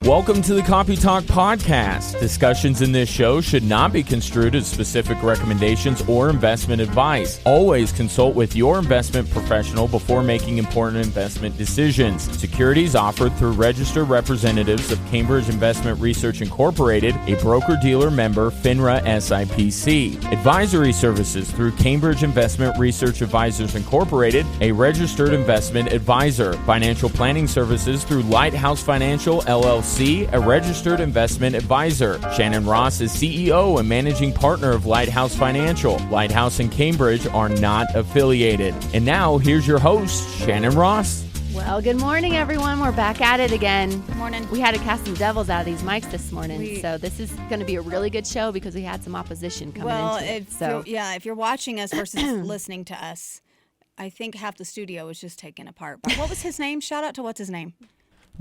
Welcome to the Copy Talk Podcast. Discussions in this show should not be construed as specific recommendations or investment advice. Always consult with your investment professional before making important investment decisions. Securities offered through registered representatives of Cambridge Investment Research Incorporated, a broker-dealer member, FINRA SIPC. Advisory services through Cambridge Investment Research Advisors Incorporated, a registered investment advisor. Financial planning services through Lighthouse Financial, LLC, a registered investment advisor. Shannon Ross is CEO and managing partner of Lighthouse Financial. Lighthouse and Cambridge are not affiliated. And now, here's your host, Shannon Ross. Well, good morning, everyone. We're back at it again. Good morning. We had to cast some devils out of these mics this morning, so this is going to be a really good show because we had some opposition coming into it. If you're watching us versus listening to us, I think half the studio was just taken apart. But what was his name? Shout out to what's his name?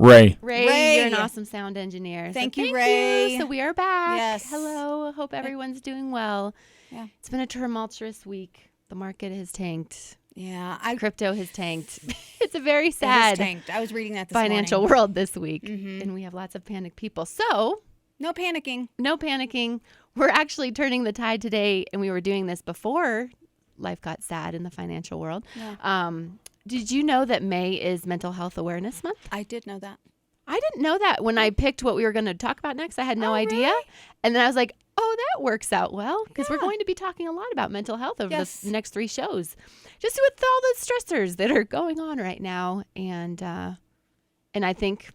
Ray, you're an awesome sound engineer. Thank you, Ray. So we are back. Yes. Hello. Hope everyone's doing well. Yeah. It's been a tumultuous week. The market has tanked. Yeah. Crypto has tanked. It's a very sad tanked. I was reading that this financial morning. world this week, and we have lots of panicked people. So no panicking. No panicking. We're actually turning the tide today, and we were doing this before life got sad in the financial world. Yeah. Did you know that May is Mental Health Awareness Month? I did know that. I didn't know that when I picked what we were going to talk about next. I had no idea. Really? And then I was like, oh, that works out well because we're going to be talking a lot about mental health over the next 3 shows, just with all the stressors that are going on right now. And I think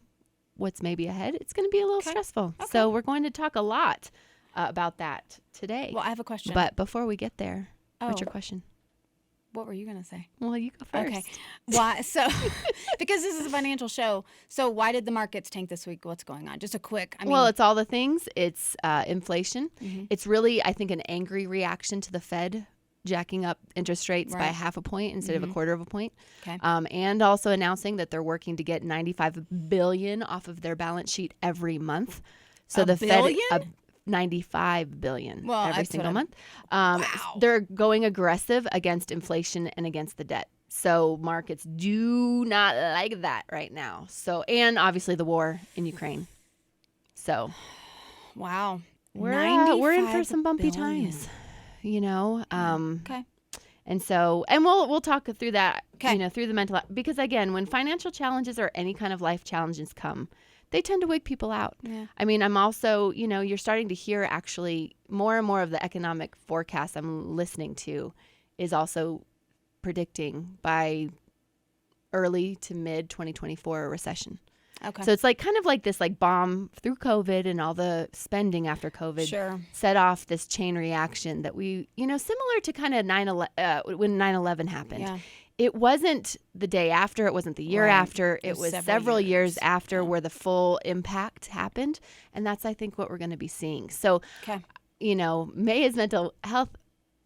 what's maybe ahead, it's going to be a little stressful. Okay. So we're going to talk a lot about that today. Well, I have a question. But before we get there, what's your question? What were you going to say? Well, you go first. Okay. Why? So, because this is a financial show, so why did the markets tank this week? What's going on? Just a quick. Well, it's all the things. It's inflation. Mm-hmm. It's really, I think, an angry reaction to the Fed jacking up interest rates by 0.5 point instead of 1/4 point. Okay. And also announcing that they're working to get $95 billion off of their balance sheet every month. So the billion? Fed. $95 billion every single month. Wow. They're going aggressive against inflation and against the debt. So markets do not like that right now. So, and obviously the war in Ukraine. So, wow, we're in for some bumpy times, you know. Okay. And so, and we'll talk through that, you know, through the mental, because again, when financial challenges or any kind of life challenges come, they tend to wake people out. Yeah. I mean, I'm also, you know, you're starting to hear actually more and more of the economic forecast I'm listening to is also predicting by early to mid 2024 a recession. Okay. So it's like kind of like this like bomb through COVID and all the spending after COVID set off this chain reaction that we, you know, similar to kind of when 9/11 happened. Yeah. It wasn't the day after. It wasn't the year after. It was several years after where the full impact happened. And that's, I think, what we're going to be seeing. So, you know, May is Mental Health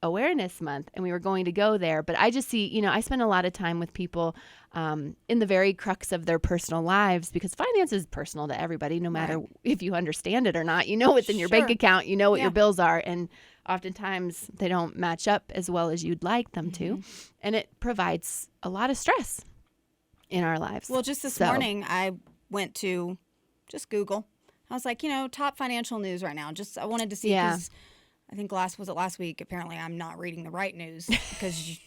Awareness Month, and we were going to go there. But I just see, you know, I spend a lot of time with people in the very crux of their personal lives because finance is personal to everybody, no matter if you understand it or not. You know what's in your bank account. You know what your bills are. And oftentimes they don't match up as well as you'd like them to. And it provides a lot of stress in our lives. Well, just this morning, I went to just Google. I was like, you know, top financial news right now. Just I wanted to see because I think last week. Apparently, I'm not reading the right news because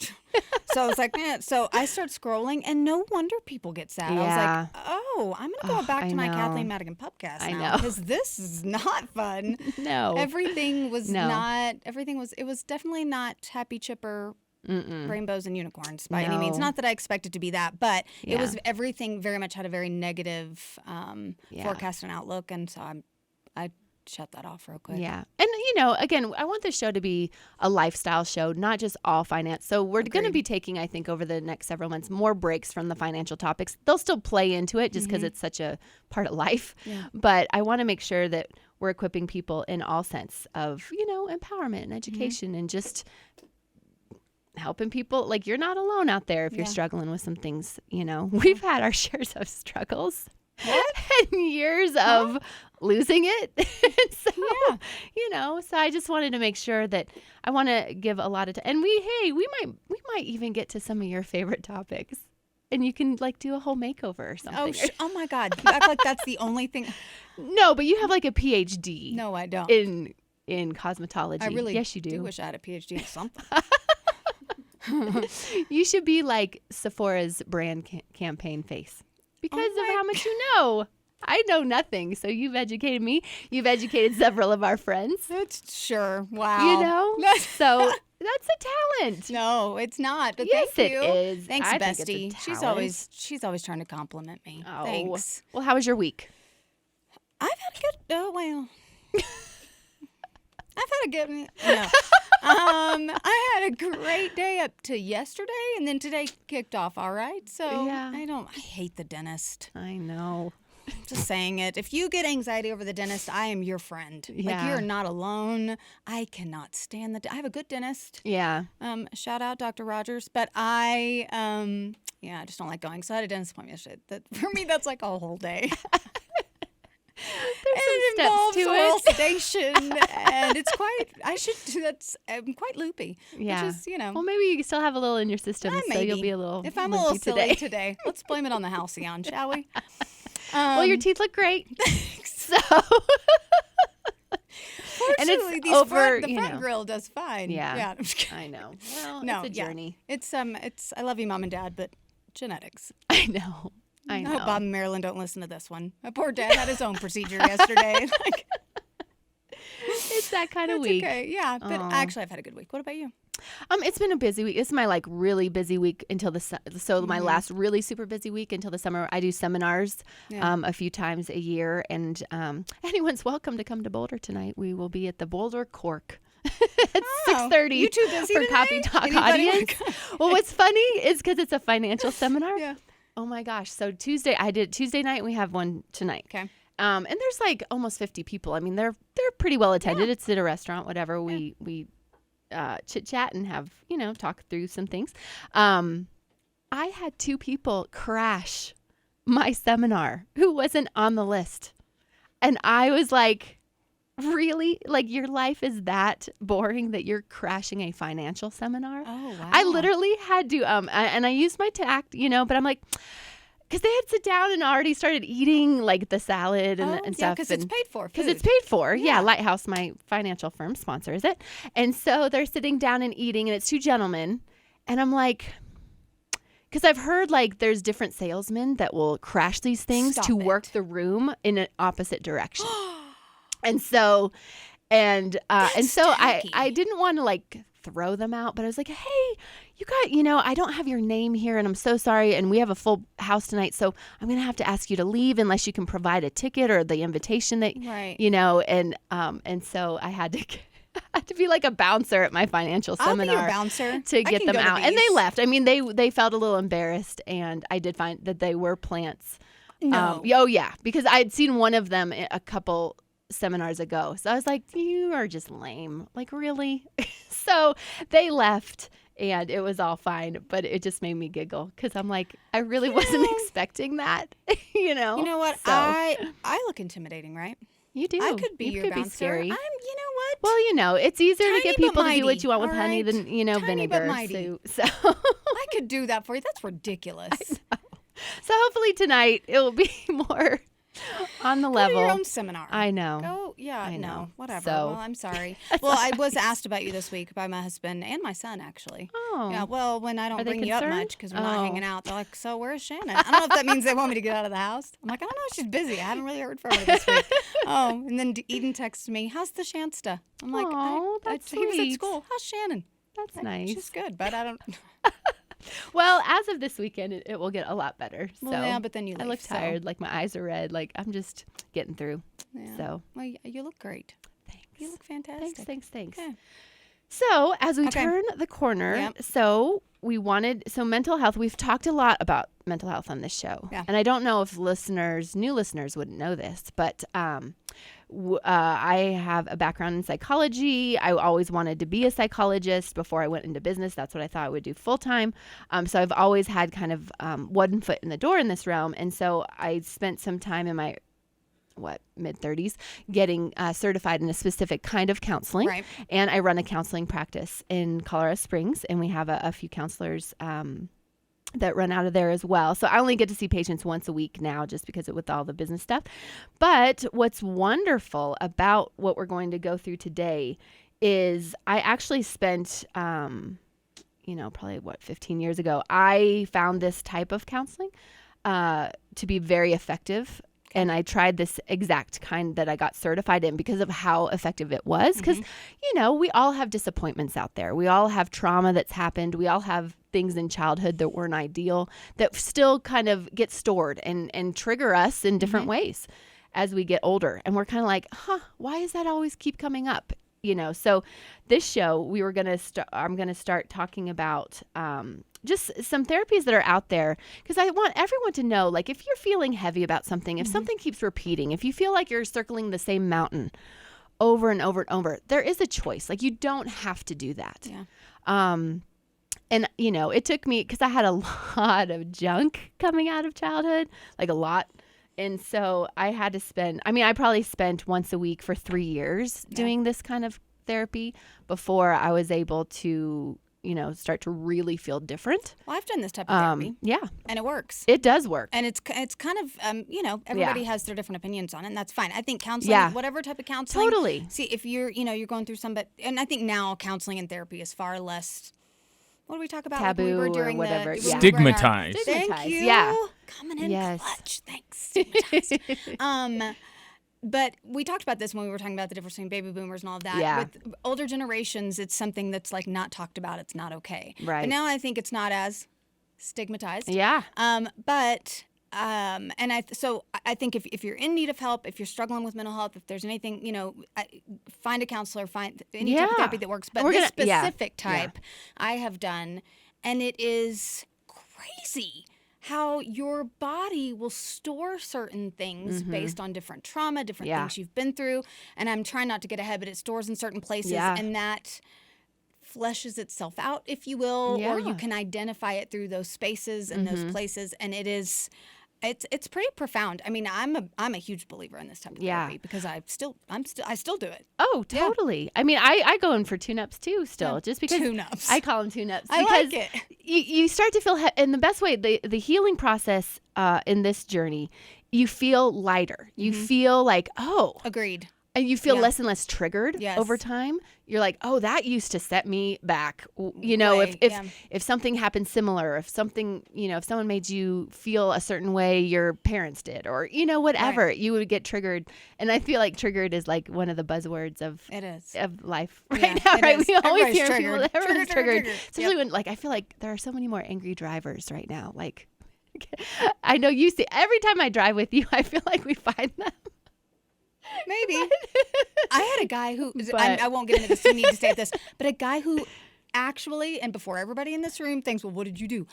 so I was like, man. So I start scrolling, and no wonder people get sad. I was like, oh, I'm gonna go back to my Kathleen Madigan pubcast now because this is not fun. No, everything was not. Everything was. It was definitely not happy chipper. Rainbows and unicorns by any means. Not that I expected to be that, but it was everything very much had a very negative forecast and outlook, and so I shut that off real quick. Yeah. And, you know, again, I want this show to be a lifestyle show, not just all finance. So we're going to be taking, I think, over the next several months, more breaks from the financial topics. They'll still play into it just because it's such a part of life. Yeah. But I want to make sure that we're equipping people in all sense of, you know, empowerment and education and just helping people. Like, you're not alone out there if you're struggling with some things, you know. We've had our shares of struggles. And years of losing it. So, you know, so I just wanted to make sure that I want to give a lot of time. And we might even get to some of your favorite topics. and you can like do a whole makeover or something. Oh my God. You act like that's the only thing. No, but you have like a PhD. No, I don't. In cosmetology. I really yes, you do. wish I had a PhD in something. You should be like Sephora's brand campaign face because of how much you know. I know nothing, so you've educated me. You've educated several of our friends. That's sure. Wow. You know? So that's a talent. No, it's not. But yes, thank you. It is. Thanks, I bestie. She's always trying to compliment me. Oh. Thanks. Well, how was your week? I've had a good. Oh well. I've had a good. No. I had a great day up to yesterday, and then today kicked off all right. So yeah. I hate the dentist. I know. Just saying it. If you get anxiety over the dentist, I am your friend. Yeah. Like, you're not alone. I cannot stand I have a good dentist. Yeah. Shout out Dr. Rogers. But I just don't like going. So I had a dentist appointment yesterday. For me, that's like a whole day. It involves oral sedation, and it's I'm quite loopy. Yeah. Which is, Well, maybe you still have a little in your system, so you'll be a little. If I'm a little silly today, let's blame it on the halcyon, shall we? Well, your teeth look great. Thanks. So. Fortunately, the front grill does fine. Yeah. I know. Well, it's a journey. It's I love you, Mom and Dad, but genetics. I know. I hope Bob and Marilyn don't listen to this one. My poor dad had his own procedure yesterday. It's that kind of week. Okay, yeah. But actually, I've had a good week. What about you? It's been a busy week. It's my like really busy week until my last really super busy week until the summer. I do seminars a few times a year, and anyone's welcome to come to Boulder tonight. We will be at the Boulder Cork. At 6:30. You too busy for today? Coffee Talk audience. Well, what's funny is because it's a financial seminar. Yeah. Oh my gosh! So I did Tuesday night. And we have one tonight. Okay. And there's like almost 50 people. I mean, they're pretty well attended. Yeah. It's at a restaurant. Whatever. We chit chat and have talk through some things. I had 2 people crash my seminar who wasn't on the list, and I was like, really? Like, your life is that boring that you're crashing a financial seminar? Oh, wow. I literally had to, and I used my tact, but I'm like, because they had sit down and already started eating like the salad and stuff. Because it's paid for. Because it's paid for. Yeah. Lighthouse, my financial firm, sponsors it. And so they're sitting down and eating, and it's 2 gentlemen. And I'm like, because I've heard like there's different salesmen that will crash these things work the room in an opposite direction. And so, I didn't want to like throw them out, but I was like, hey, you got, I don't have your name here, and I'm so sorry, and we have a full house tonight, so I'm going to have to ask you to leave unless you can provide a ticket or the invitation that, and so I had to be like a bouncer at my financial seminar. I'll be a bouncer to get them out. And they left. I mean, they felt a little embarrassed, and I did find that they were plants. No. Because I had seen one of them a couple seminars ago. So I was like, you are just lame. Like, really? So they left, and it was all fine, but it just made me giggle because I'm like, I really wasn't expecting that. You know what? So, I look intintimidating, right? You do. I could be you your could bouncer. Be scary. You know what? Well, it's easier to get people to do what you want with all honey than, Tiny vinegar. But mighty. So I could do that for you. That's ridiculous. So hopefully tonight it will be more on the level. Go to your own seminar. I know. Go, I know. No, whatever. So. Well, I'm sorry. Well, I was asked about you this week by my husband and my son, actually. Oh. Yeah, well, when I don't bring you up much because we're not hanging out, they're like, so where's Shannon? I don't know if that means they want me to get out of the house. I'm like, I don't know. She's busy. I haven't really heard from her this week. And then Eden texts me, how's the Shansta? I'm like, that's he was sweet. at school. How's Shannon? That's nice. She's good, but I don't... Well, as of this weekend, it will get a lot better. So well, yeah, but then you leave, I look tired. Like, my eyes are red. Like, I'm just getting through. Yeah. So. Well, you look great. Thanks. You look fantastic. Thanks. Okay. So, as we turn the corner, mental health, we've talked a lot about mental health on this show. Yeah. And I don't know if new listeners wouldn't know this, but I have a background in psychology. I always wanted to be a psychologist before I went into business. That's what I thought I would do full time. So I've always had kind of one foot in the door in this realm. And so I spent some time in my mid-30s getting certified in a specific kind of counseling. Right. And I run a counseling practice in Colorado Springs, and we have a few counselors that run out of there as well. So I only get to see patients once a week now just because with all the business stuff. But what's wonderful about what we're going to go through today is I actually spent, probably 15 years ago, I found this type of counseling to be very effective. And I tried this exact kind that I got certified in because of how effective it was. Because, we all have disappointments out there. We all have trauma that's happened. We all have things in childhood that weren't ideal that still kind of get stored and trigger us in different ways as we get older. And we're kind of like, why does that always keep coming up? So this show, I'm going to start talking about just some therapies that are out there, because I want everyone to know, like, if you're feeling heavy about something, if something keeps repeating, if you feel like you're circling the same mountain over and over and over, there is a choice. Like, you don't have to do that. Yeah. And, it took me, because I had a lot of junk coming out of childhood, like a lot. And so I had to I probably spent once a week for 3 years doing this kind of therapy before I was able to, start to really feel different. Well, I've done this type of therapy. Yeah. And it works. It does work. And it's kind of, everybody has their different opinions on it, and that's fine. I think counseling, whatever type of counseling. Totally. See, if you're going through and I think now counseling and therapy is far less, what do we talk about? Taboo, like we were during or whatever. Stigmatized. Thank you. Yeah. Coming in clutch. Thanks. Stigmatized. But we talked about this when we were talking about the difference between baby boomers and all of that. Yeah. With older generations, it's something that's like not talked about. It's not okay. Right. But now I think it's not as stigmatized. Yeah. And I think if you're in need of help, if you're struggling with mental health, if there's anything, find a counselor, find any type of therapy that works. But this specific type I have done, and it is crazy how your body will store certain things based on different trauma, different things you've been through. And I'm trying not to get ahead, but it stores in certain places, and that fleshes itself out, if you will, or you can identify it through those spaces and those places. And it's pretty profound. I mean, I'm a huge believer in this type of therapy because I still do it. Oh, totally. Yeah. I mean, I go in for tune-ups too still, just because tune-ups. I call them tune-ups. I like it. You start to feel, in the best way, the healing process in this journey, you feel lighter. You feel like, agreed. And you feel less and less triggered over time. You're like, that used to set me back. If something happened similar, if something, if someone made you feel a certain way your parents did, or, whatever, you would get triggered. And I feel like triggered is like one of the buzzwords of life right now, right? We always hear people, everyone's triggered. Especially when, I feel like there are so many more angry drivers right now. Like, I know you see, every time I drive with you, I feel like we find them. Maybe. I had a guy who, I won't get into this, you need to say this, but a guy who actually, and before everybody in this room thinks, well, what did you do?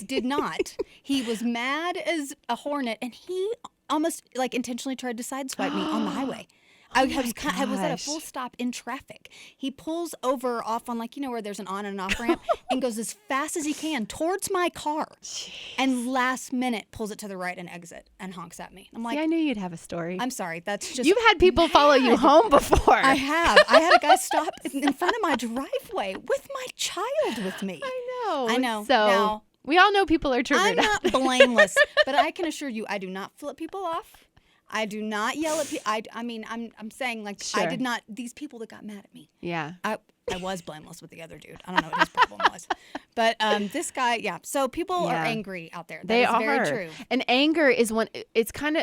Did not. He was mad as a hornet, and he almost intentionally tried to sideswipe me on the highway. I was at a full stop in traffic. He pulls over off on where there's an on and off ramp and goes as fast as he can towards my car. Jeez. And last minute pulls it to the right and exit and honks at me. I'm like, I knew you'd have a story. I'm sorry. That's just. You've had people follow you home before. I have. I had a guy stop in front of my driveway with my child with me. I know. So now, we all know people are triggered. I'm not blameless, but I can assure you I do not flip people off. I do not yell at people. I'm saying I did not. These people that got mad at me. Yeah. I was blameless with the other dude. I don't know what his problem was, but this guy. Yeah. So people are angry out there. That is very true. And anger is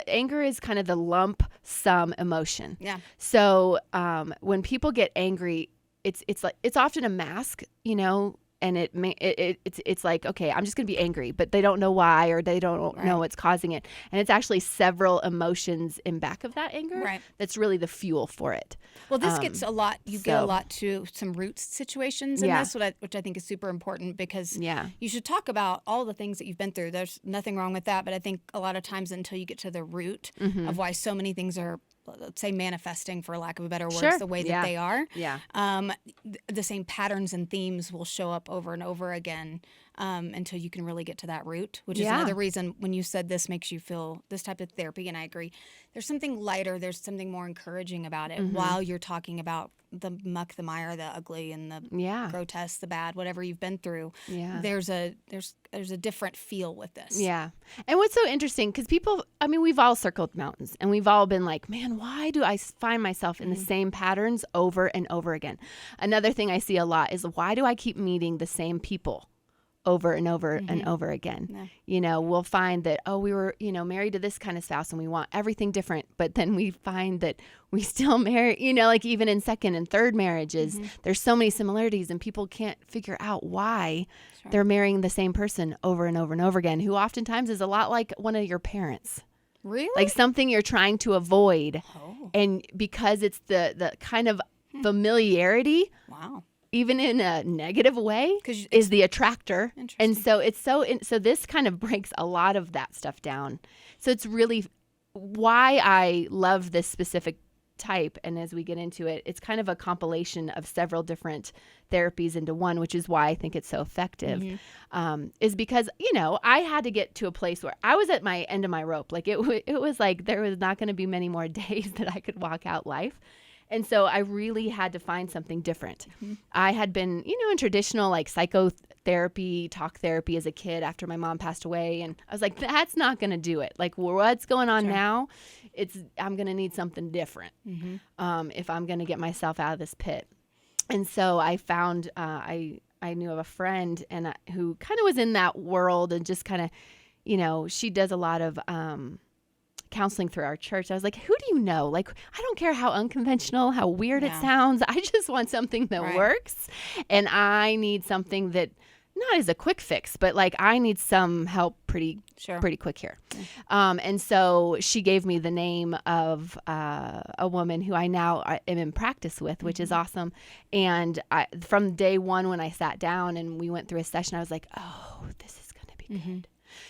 anger is kind of the lump sum emotion. Yeah. So when people get angry, it's often a mask, And it's like, okay, I'm just going to be angry, but they don't know why, or they don't know what's causing it. And it's actually several emotions in back of that anger that's really the fuel for it. Well, this gets a lot. You get a lot to some roots situations in this, which I think is super important, because you should talk about all the things that you've been through. There's nothing wrong with that, but I think a lot of times until you get to the root of why so many things are, let's say, manifesting, for lack of a better word, the way that they are. Yeah. The same patterns and themes will show up over and over again. until you can really get to that root, which is another reason when you said this makes you feel this type of therapy, and I agree, there's something lighter, there's something more encouraging about it while you're talking about the muck, the mire, the ugly, and the grotesque, the bad, whatever you've been through. Yeah. There's a different feel with this. Yeah. And what's so interesting, because people, I mean, we've all circled mountains and we've all been like, man, why do I find myself in the same patterns over and over again? Another thing I see a lot is, why do I keep meeting the same people over and over and over again? Yeah. You know, we'll find that, we were, married to this kind of spouse and we want everything different. But then we find that we still marry, like even in second and third marriages, there's so many similarities and people can't figure out why they're marrying the same person over and over and over again, who oftentimes is a lot like one of your parents. Really? Like something you're trying to avoid. Oh. And because it's the kind of familiarity. Wow. Even in a negative way, is the attractor. And so so this kind of breaks a lot of that stuff down. So it's really why I love this specific type. And as we get into it, it's kind of a compilation of several different therapies into one, which is why I think it's so effective, is because, I had to get to a place where I was at my end of my rope. Like it was like there was not going to be many more days that I could walk out life. And so I really had to find something different. I had been, in traditional like psychotherapy, talk therapy as a kid after my mom passed away. And I was like, that's not going to do it. Like what's going on now, I'm going to need something different if I'm going to get myself out of this pit. And so I found, I knew of a friend who kind of was in that world and just kind of, she does a lot of counseling through our church. I was like, who do you know? Like, I don't care how unconventional, how weird it sounds. I just want something that works. And I need something that not as a quick fix, but like I need some help pretty quick here. And so she gave me the name of a woman who I now am in practice with, which is awesome. And from day one, when I sat down and we went through a session, I was like, oh, this is going to be good.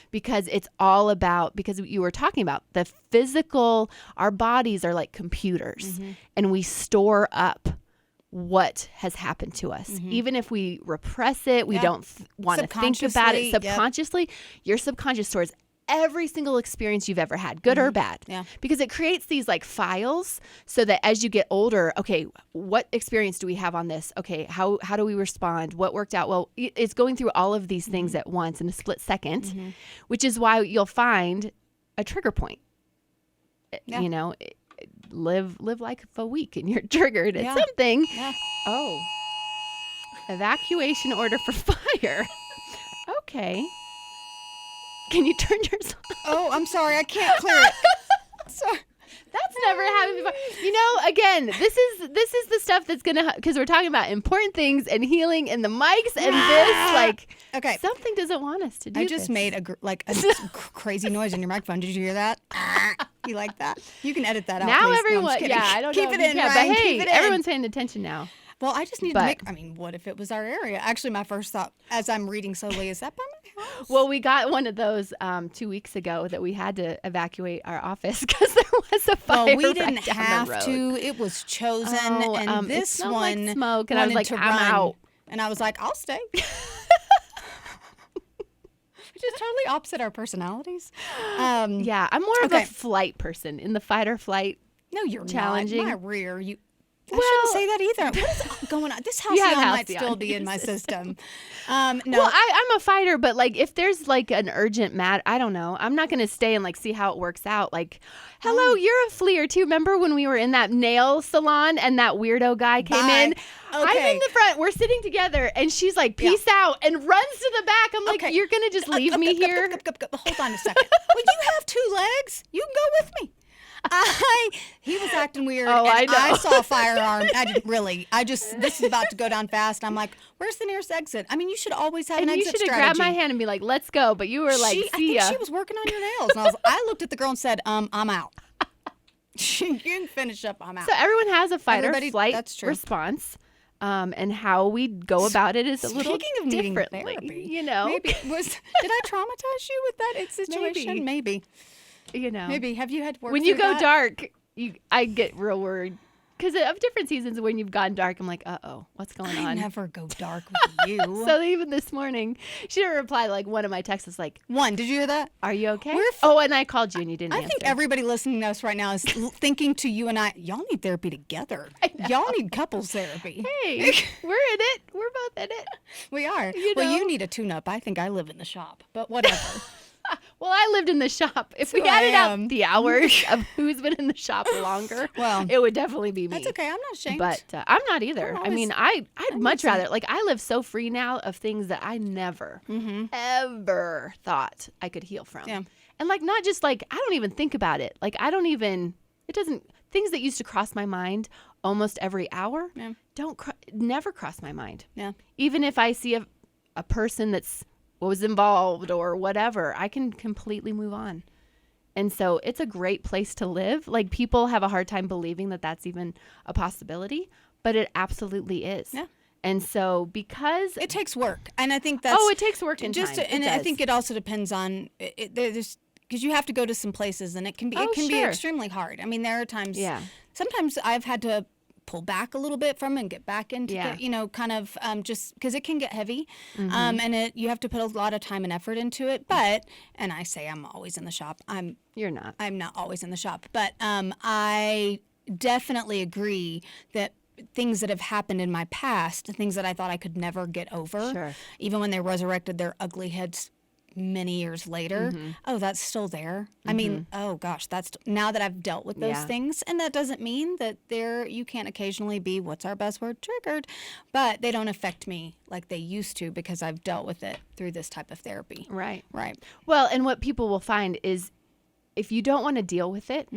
Because it's all about, because you were talking about the physical, our bodies are like computers and we store up what has happened to us. Even if we repress it, we don't want to think about it subconsciously. Your subconscious stores every single experience you've ever had, good or bad. Yeah. Because it creates these like files so that as you get older, okay, what experience do we have on this? Okay, how do we respond? What worked out? Well, it's going through all of these things at once in a split second, which is why you'll find a trigger point. Yeah. Live like a week and you're triggered at something. Yeah. Oh, evacuation order for fire. Okay. Can you turn yours on? Oh, I'm sorry. I can't clear it. Sorry. That's never happened before. Again, this is the stuff that's going to, because we're talking about important things and healing and the mics and this, something doesn't want us to do I just made a crazy noise in your microphone. Did you hear that? You like that? You can edit that out, now please. Everyone, no, I don't keep know. Keep it in, But Ryan. Hey, keep it everyone's paying attention now. Well, I just need to make, what if it was our area? Actually, my first thought as I'm reading slowly is that by my house? Well, we got one of those 2 weeks ago that we had to evacuate our office because there was a fire. Well, we didn't have to. It was chosen. And this one like smoke. And I was like, I'm out. And I was like, I'll stay. Which is totally opposite our personalities. I'm more of a flight person. In the fight or flight. No, you're challenging. Not. My rear, I shouldn't say that either. What is going on? This halcyon might still be in my system. No. Well, I'm a fighter, but like if there's like an urgent I don't know. I'm not going to stay and like see how it works out. Like, hello, you're a fleer too. Remember when we were in that nail salon and that weirdo guy came in? Okay. I'm in the front. We're sitting together and she's like, peace out, and runs to the back. I'm like, you're going to just leave me here? Hold on a second. Well, you have 2 legs. You can go with me. He was acting weird. Oh, and I know. I saw a firearm. I didn't really. This is about to go down fast. I'm like, where's the nearest exit? I mean, you should always have an exit strategy. And you should have grabbed my hand and be like, let's go. But you were like, I think she was working on your nails. And I looked at the girl and said, I'm out. You can finish up. I'm out. So everyone has a fight or flight response. And how we go about it is a little differently. Therapy, maybe did I traumatize you with that situation? Maybe. Maybe. Have you had to work when you go dark, I get real worried. because of different seasons when you've gone dark, I'm like, uh-oh, what's going on? I never go dark with you. So even this morning, she didn't reply. Like, one of my texts was like, did you hear that? Are you okay? And I called you and you didn't answer. I think everybody listening to us right now is thinking to you and I, y'all need therapy together. Y'all need couples therapy. Hey, we're in it. We're both in it. We are. Well, you need a tune-up. I think I live in the shop, but whatever. Well, I lived in the shop. If we added up the hours of who's been in the shop longer, it would definitely be me. That's okay. I'm not ashamed. But I'm not either. I mean, I'd much rather, like, I live so free now of things that I never, ever thought I could heal from. Yeah. And, like, not just, like, I don't even think about it. Like, things that used to cross my mind almost every hour never cross my mind. Yeah. Even if I see a person that's was involved or whatever, I can completely move on. And so it's a great place to live. Like, people have a hard time believing that that's even a possibility, but it absolutely is. Yeah. And so because it takes work, and I think that's it takes work and time. I think it also depends on there's because you have to go to some places, and it can be be extremely hard. I mean, there are times. Yeah. Sometimes I've had to pull back a little bit from and get back into kind of just because it can get heavy, and you have to put a lot of time and effort into it. But and I say I'm always in the shop. You're not. I'm not always in the shop, but I definitely agree that things that have happened in my past, things that I thought I could never get over, even when they resurrected their ugly heads many years later, that's still there. I mean, oh gosh, that's now that I've dealt with those things, and that doesn't mean that you can't occasionally be, what's our best word, triggered, but they don't affect me like they used to because I've dealt with it through this type of therapy. Right. Right. Well, and what people will find is if you don't want to deal with it,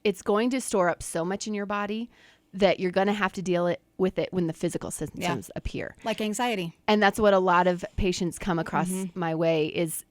it's going to store up so much in your body that you're going to have to deal with it when the physical symptoms appear. Like anxiety. And that's what a lot of patients come across my way is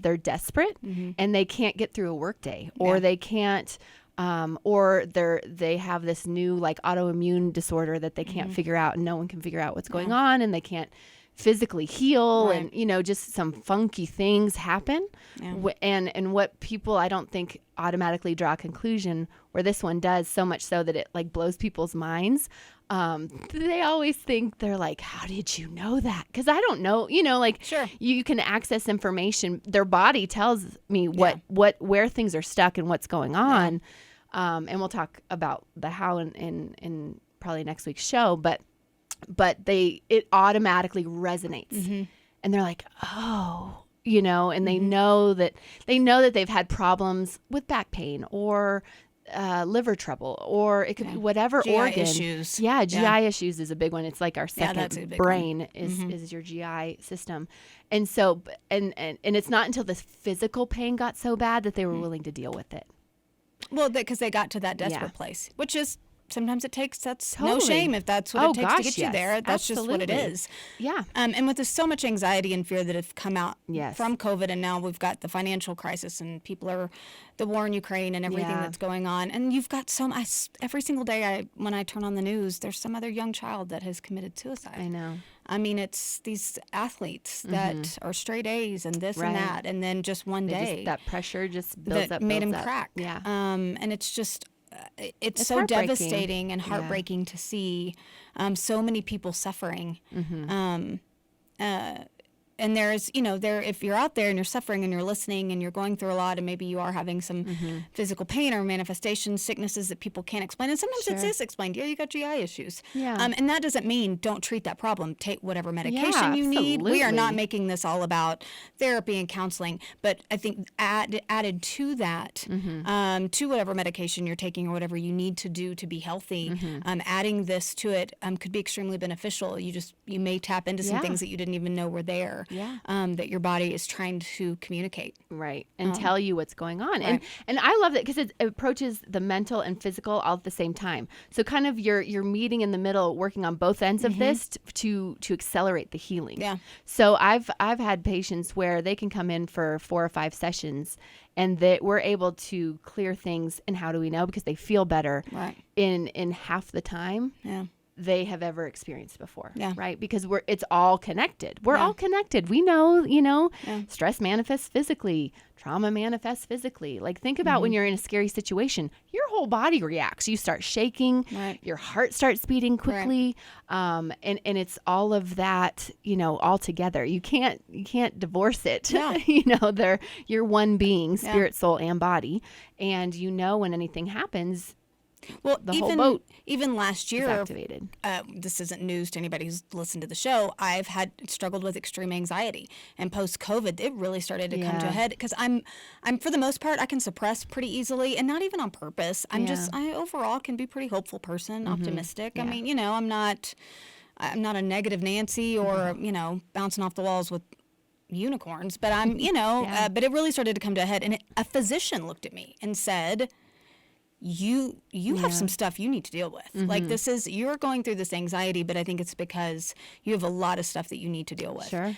they're desperate and they can't get through a work day, or they can't, or they have this new like autoimmune disorder that they can't figure out, and no one can figure out what's going on, and they can't physically heal, and just some funky things happen. And what people, I don't think, automatically draw a conclusion, where this one does, so much so that it like blows people's minds. They always think, they're like, how did you know that? Because I don't know, you can access information. Their body tells me where things are stuck and what's going on. And we'll talk about the how in probably next week's show, but it automatically resonates, and they're like, oh, and they know that they've had problems with back pain or liver trouble, or it could be whatever GI organ issues. GI issues is a big one. It's like our second brain is your GI system. And so and it's not until the physical pain got so bad that they were willing to deal with it. Well, because they got to that desperate place, which is sometimes it takes, that's totally. No shame if that's what it takes to get you there. That's just what it is. Yeah. And with so much anxiety and fear that have come out from COVID, and now we've got the financial crisis, and the war in Ukraine and everything that's going on. And you've got every single day when I turn on the news, there's some other young child that has committed suicide. I know. I mean, it's these athletes that are straight A's and this and that, and then just one day. That pressure just builds up. Made him crack. Yeah. And it's just... It's so devastating and heartbreaking to see so many people suffering. And there's, if you're out there and you're suffering and you're listening and you're going through a lot, and maybe you are having some physical pain or manifestations, sicknesses that people can't explain. And sometimes it is explained. Yeah, you got GI issues. Yeah. And that doesn't mean don't treat that problem. Take whatever medication you need. We are not making this all about therapy and counseling, but I think added to that, to whatever medication you're taking or whatever you need to do to be healthy, adding this to it could be extremely beneficial. You may tap into some things that you didn't even know were there. Yeah. That your body is trying to communicate. Right. And tell you what's going on. Right. And I love that because it approaches the mental and physical all at the same time. So kind of you're meeting in the middle, working on both ends of this to accelerate the healing. Yeah. So I've had patients where they can come in for 4 or 5 sessions, and that we're able to clear things. And how do we know? Because they feel better in half the time. Yeah. they have ever experienced before. Yeah. Right? Because it's all connected. We're all connected. We know, stress manifests physically, trauma manifests physically. Like, think about when you're in a scary situation, your whole body reacts. You start shaking, your heart starts beating quickly. And it's all of that, all together. You can't divorce it. Yeah. You're one being, spirit, soul, and body. And when anything happens, well, the whole boat even last year, activated. This isn't news to anybody who's listened to the show. I've struggled with extreme anxiety, and post-COVID, it really started to come to a head. Because I'm for the most part, I can suppress pretty easily, and not even on purpose. I overall can be a pretty hopeful person, optimistic. Yeah. I mean, I'm not a negative Nancy or bouncing off the walls with unicorns, but I'm but it really started to come to a head, and a physician looked at me and said, you have some stuff you need to deal with. Like, you're going through this anxiety, but I think it's because you have a lot of stuff that you need to deal with. Sure.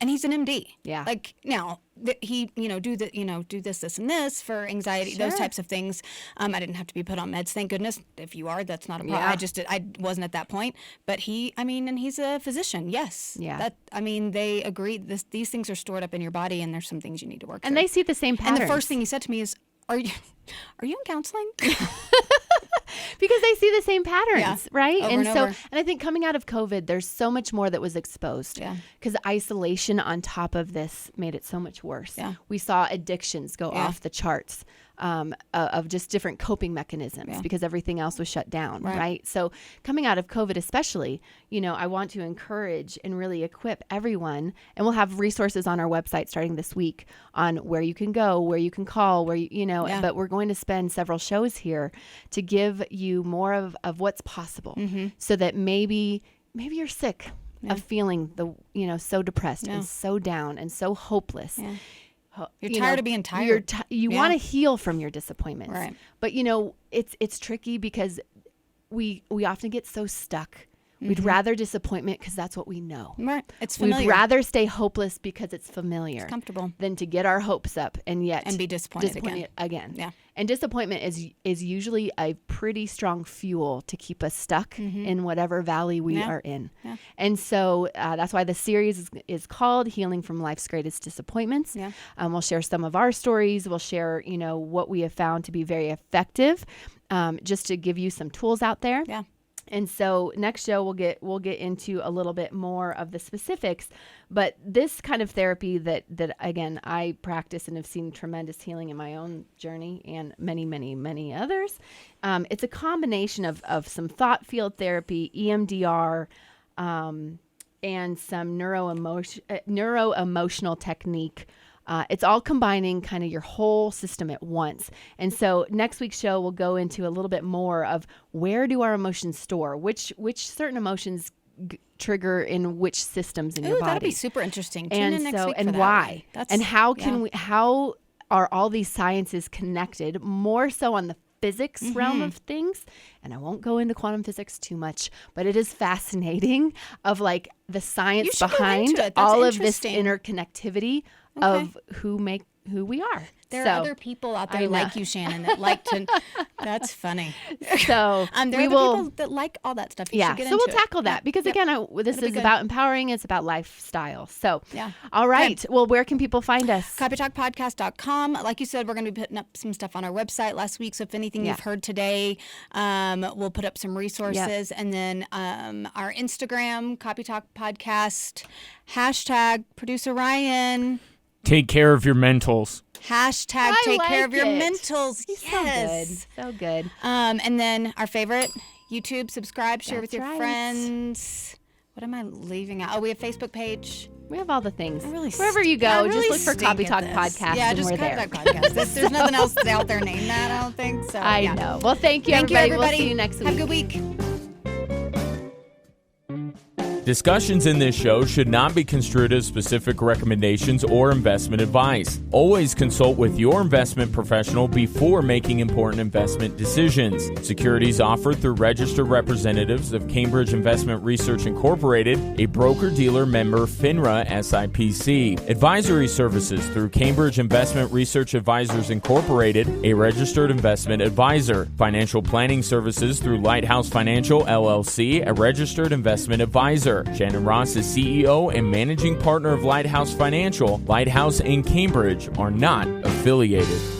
And he's an MD. Yeah. Like, now he, do this and this for anxiety, those types of things. I didn't have to be put on meds. Thank goodness. If you are, that's not a problem. Yeah. I wasn't at that point, but and he's a physician. Yes. Yeah. They agree these things are stored up in your body, and there's some things you need to work through. And they see the same patterns. And the first thing he said to me is, Are you in counseling? Because they see the same patterns, right? Over and over. And I think coming out of COVID, there's so much more that was exposed. Yeah. Because isolation on top of this made it so much worse. Yeah. We saw addictions go off the charts. Of just different coping mechanisms because everything else was shut down, right? So coming out of COVID especially, I want to encourage and really equip everyone, and we'll have resources on our website starting this week on where you can go, where you can call, where but we're going to spend several shows here to give you more of what's possible so that maybe you're sick of feeling so depressed and so down and so hopeless. Yeah. You're tired of being tired. You want to heal from your disappointments. Right. But, it's tricky because we often get so stuck. We'd rather disappointment because that's what we know. Right. It's familiar. We'd rather stay hopeless because it's familiar. It's comfortable. Than to get our hopes up and be disappointed again. Yeah. And disappointment is usually a pretty strong fuel to keep us stuck in whatever valley we are in. Yeah. And so that's why the series is called Healing from Life's Greatest Disappointments. Yeah. We'll share some of our stories. We'll share, what we have found to be very effective, just to give you some tools out there. Yeah. And so next show we'll get into a little bit more of the specifics, but this kind of therapy that again I practice and have seen tremendous healing in my own journey and many, many, many others. It's a combination of some thought field therapy, EMDR, and some neuro-emotional technique. It's all combining kind of your whole system at once. And so next week's show will go into a little bit more of where do our emotions store, which certain emotions trigger in which systems in your body. That'll be super interesting. Tune in next week and for why. And how can how are all these sciences connected, more so on the physics realm of things. And I won't go into quantum physics too much, but it is fascinating of like the science behind all of this interconnectivity of who we are. There are other people out there like you, Shannon, that like to. That's funny. So there are people that like all that stuff. You should get so into we'll tackle that because again, this is about empowering. It's about lifestyle. So all right. Well, where can people find us? CopyTalkPodcast.com. Like you said, we're going to be putting up some stuff on our website last week. So if anything you've heard today, we'll put up some resources, and then our Instagram, CopyTalk Podcast, # Producer Ryan. Take care of your mentals. # take care of your mentals. Yes. So good. And then our favorite, YouTube, subscribe, share with your friends. What am I leaving out? Oh, we have Facebook page. We have all the things. Wherever you go, just look for Copy Talk Podcast. Yeah, just Copy Talk Podcast. There's nothing else out there named that, I don't think. So I know. Well, thank you, everybody. We'll see you next week. Have a good week. Discussions in this show should not be construed as specific recommendations or investment advice. Always consult with your investment professional before making important investment decisions. Securities offered through registered representatives of Cambridge Investment Research Incorporated, a broker-dealer member FINRA SIPC. Advisory services through Cambridge Investment Research Advisors Incorporated, a registered investment advisor. Financial planning services through Lighthouse Financial LLC, a registered investment advisor. Shannon Ross is CEO and managing partner of Lighthouse Financial. Lighthouse and Cambridge are not affiliated.